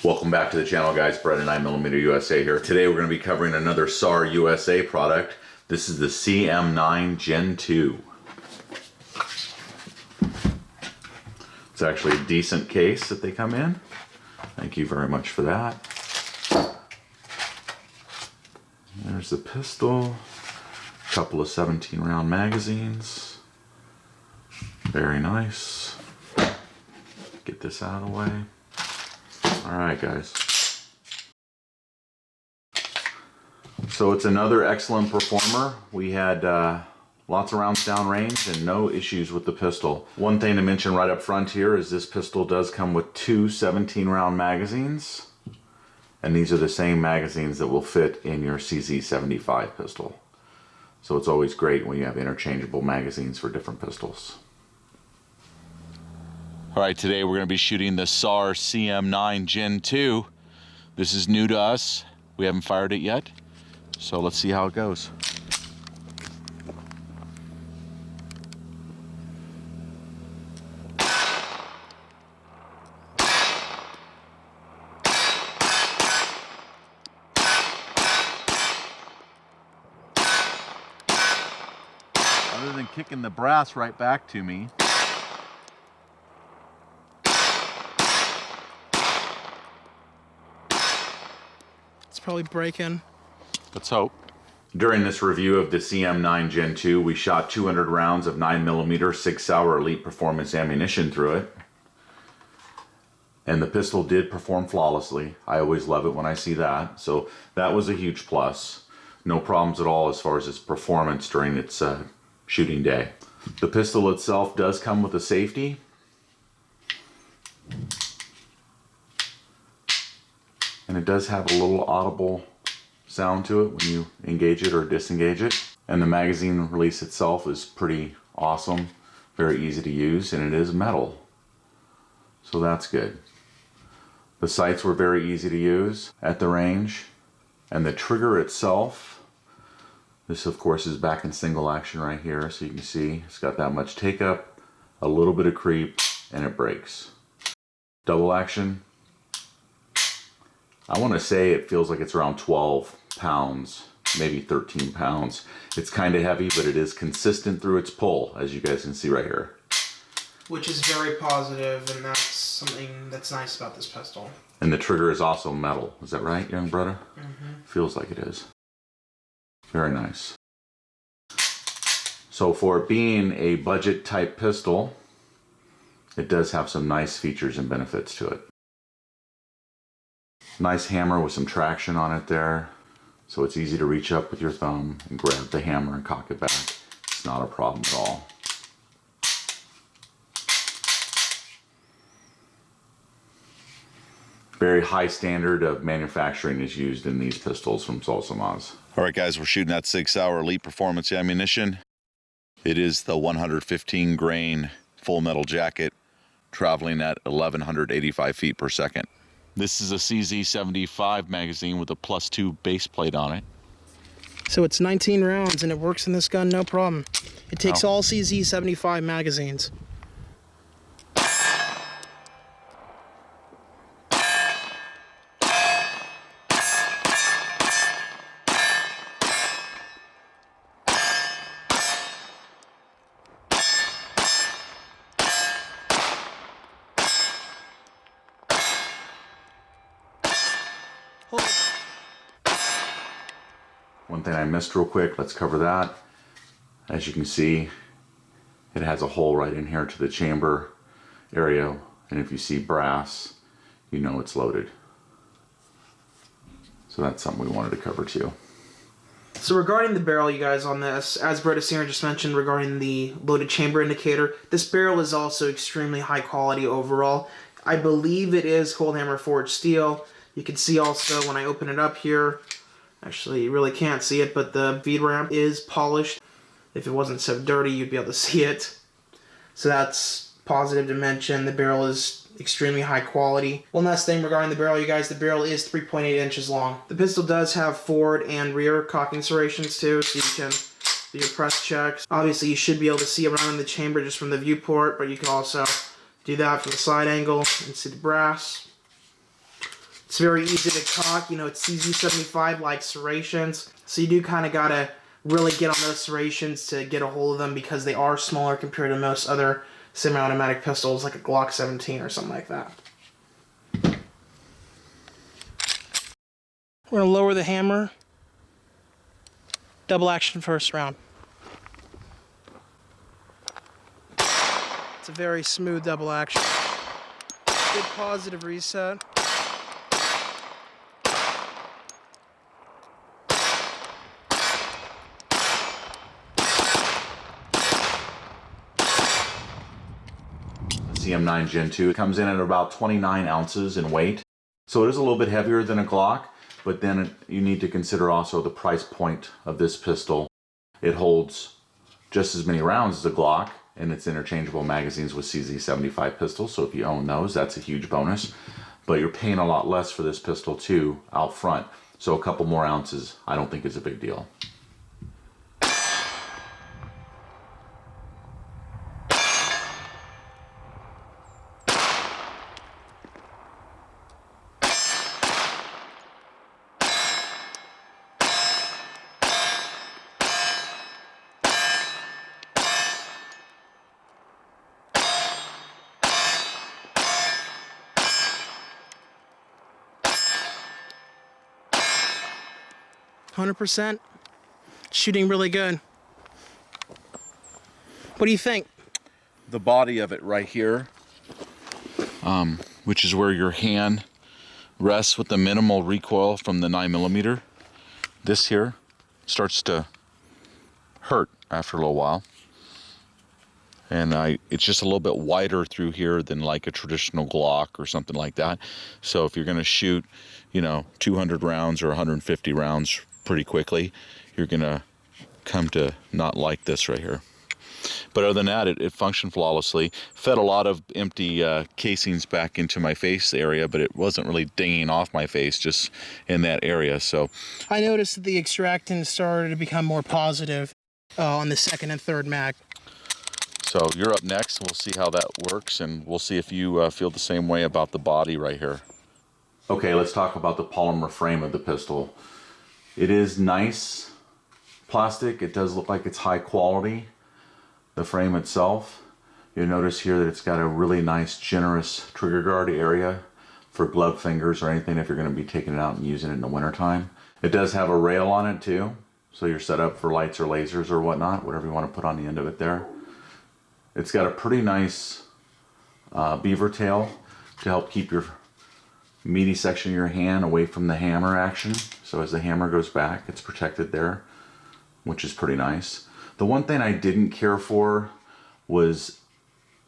Welcome back to the channel, guys. Brandon 9mm USA here. Today we're going to be covering another SAR USA product. This is the CM9 Gen 2. It's actually a decent case that they come in. Thank you very much for that. There's the pistol. A couple of 17 round magazines. Very nice. Get this out of the way. Alright, guys. So it's another excellent performer. We had lots of rounds downrange and no issues with the pistol. One thing to mention right up front here is this pistol does come with two 17 round magazines. And these are the same magazines that will fit in your CZ75 pistol. So it's always great when you have interchangeable magazines for different pistols. Alright, today we're going to be shooting the SAR CM9 Gen 2. This is new to us. We haven't fired it yet. So let's see how it goes. Other than kicking the brass right back to me, probably breaking. Let's hope. During this review of the CM9 Gen 2, we shot 200 rounds of 9mm 6 Sauer Elite Performance ammunition through it. And the pistol did perform flawlessly. I always love it when I see that. So that was a huge plus. No problems at all as far as its performance during its shooting day. The pistol itself does come with a safety. And it does have a little audible sound to it when you engage it or disengage it. And the magazine release itself is pretty awesome, very easy to use, and it is metal. So that's good. The sights were very easy to use at the range. And the trigger itself, this of course is back in single action right here, so you can see it's got that much take up, a little bit of creep, and it breaks. Double action, I want to say it feels like it's around 12 pounds, maybe 13 pounds. It's kind of heavy, but it is consistent through its pull, as you guys can see right here. Which is very positive, and that's something that's nice about this pistol. And the trigger is also metal. Is that right, young brother? Mm-hmm. Feels like it is. Very nice. So for it being a budget type pistol, it does have some nice features and benefits to it. Nice hammer with some traction on it there, so it's easy to reach up with your thumb and grab the hammer and cock it back. It's not a problem at all. Very high standard of manufacturing is used in these pistols from Salsamaz. Alright guys, we're shooting that 6 Sauer Elite Performance ammunition. It is the 115 grain full metal jacket, traveling at 1185 feet per second. This is a CZ75 magazine with a +2 base plate on it. So it's 19 rounds and it works in this gun no problem. It takes all CZ75 magazines. One thing I missed real quick, let's cover that. As you can see, it has a hole right in here to the chamber area, and if you see brass, you know it's loaded. So that's something we wanted to cover too. So regarding the barrel, you guys, on this, as Beretta Senior just mentioned regarding the loaded chamber indicator, this barrel is also extremely high quality overall. I believe it is cold hammer forged steel. You can see also when I open it up here, actually you really can't see it, but the VRAM is polished. If it wasn't so dirty, you'd be able to see it. So that's positive to mention. The barrel is extremely high quality. One last thing regarding the barrel, you guys, the barrel is 3.8 inches long. The pistol does have forward and rear cocking serrations too, so you can do your press checks. Obviously you should be able to see around in the chamber just from the viewport, but you can also do that from the side angle and see the brass. It's very easy to cock. You know, it's CZ75 like serrations, so you do kind of gotta really get on those serrations to get a hold of them because they are smaller compared to most other semi-automatic pistols like a Glock 17 or something like that. We're gonna lower the hammer. Double action first round. It's a very smooth double action. Good positive reset. CM9 Gen 2. It comes in at about 29 ounces in weight. So it is a little bit heavier than a Glock, but then you need to consider also the price point of this pistol. It holds just as many rounds as a Glock, and it's interchangeable magazines with CZ75 pistols, so if you own those, that's a huge bonus. But you're paying a lot less for this pistol too out front, so a couple more ounces I don't think is a big deal. 100%. Shooting really good. What do you think? The body of it right here, which is where your hand rests with the minimal recoil from the 9mm, this here starts to hurt after a little while. And it's just a little bit wider through here than like a traditional Glock or something like that. So if you're going to shoot, 200 rounds or 150 rounds pretty quickly, you're going to come to not like this right here. But other than that, it functioned flawlessly. Fed a lot of empty casings back into my face area, but it wasn't really dinging off my face, just in that area. So I noticed that the extractant started to become more positive on the second and third mag. So you're up next. We'll see how that works, and we'll see if you feel the same way about the body right here. Okay, let's talk about the polymer frame of the pistol. It is nice plastic. It does look like it's high quality. The frame itself, you'll notice here that it's got a really nice, generous trigger guard area for glove fingers or anything if you're going to be taking it out and using it in the wintertime. It does have a rail on it too, so you're set up for lights or lasers or whatnot, whatever you want to put on the end of it there. It's got a pretty nice beaver tail to help keep your meaty section of your hand away from the hammer action. So as the hammer goes back, it's protected there, which is pretty nice. The one thing I didn't care for was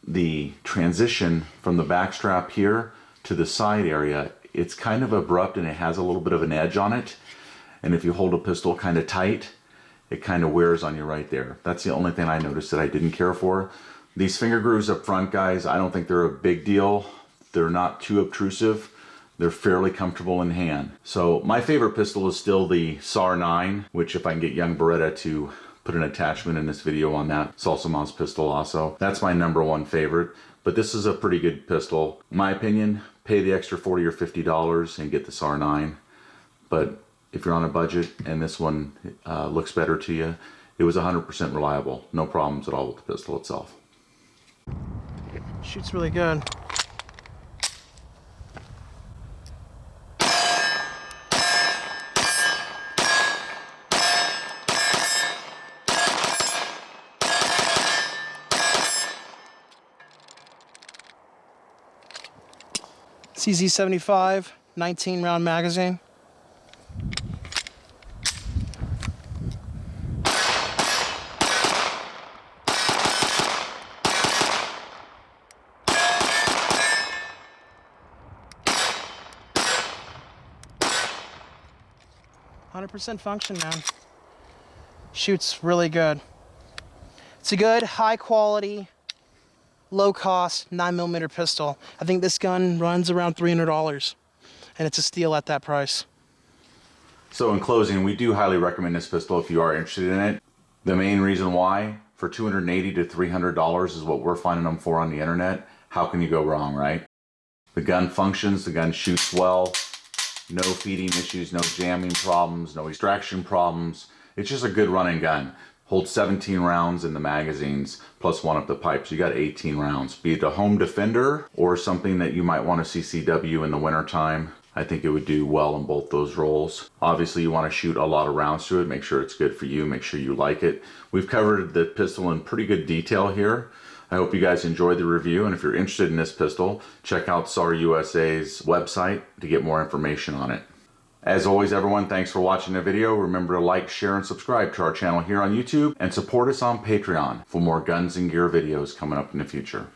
the transition from the back strap here to the side area. It's kind of abrupt and it has a little bit of an edge on it. And if you hold a pistol kind of tight, it kind of wears on you right there. That's the only thing I noticed that I didn't care for. These finger grooves up front, guys, I don't think they're a big deal. They're not too obtrusive. They're fairly comfortable in hand. So my favorite pistol is still the SAR 9, which if I can get young Beretta to put an attachment in this video on that salsa mouse pistol also. That's my #1 favorite, but this is a pretty good pistol. In my opinion, pay the extra $40 or $50 and get the SAR 9. But if you're on a budget and this one looks better to you, it was 100% reliable. No problems at all with the pistol itself. Shoots really good. CZ75, 19 round magazine. %100% function, man. Shoots really good. It's a good, high quality, low cost 9mm pistol. I think this gun runs around $300 and it's a steal at that price. So in closing, we do highly recommend this pistol if you are interested in it. The main reason why, for $280 to $300 is what we're finding them for on the internet. How can you go wrong, right? The gun functions, the gun shoots well, No feeding issues, no jamming problems, no extraction problems. It's just a good running gun. Holds 17 rounds in the magazines, plus one of the pipes. You got 18 rounds. Be it a home defender or something that you might want to CCW in the wintertime. I think it would do well in both those roles. Obviously, you want to shoot a lot of rounds to it. Make sure it's good for you. Make sure you like it. We've covered the pistol in pretty good detail here. I hope you guys enjoyed the review, and if you're interested in this pistol, check out SAR USA's website to get more information on it. As always, everyone, thanks for watching the video. Remember to like, share, and subscribe to our channel here on YouTube, and support us on Patreon for more guns and gear videos coming up in the future.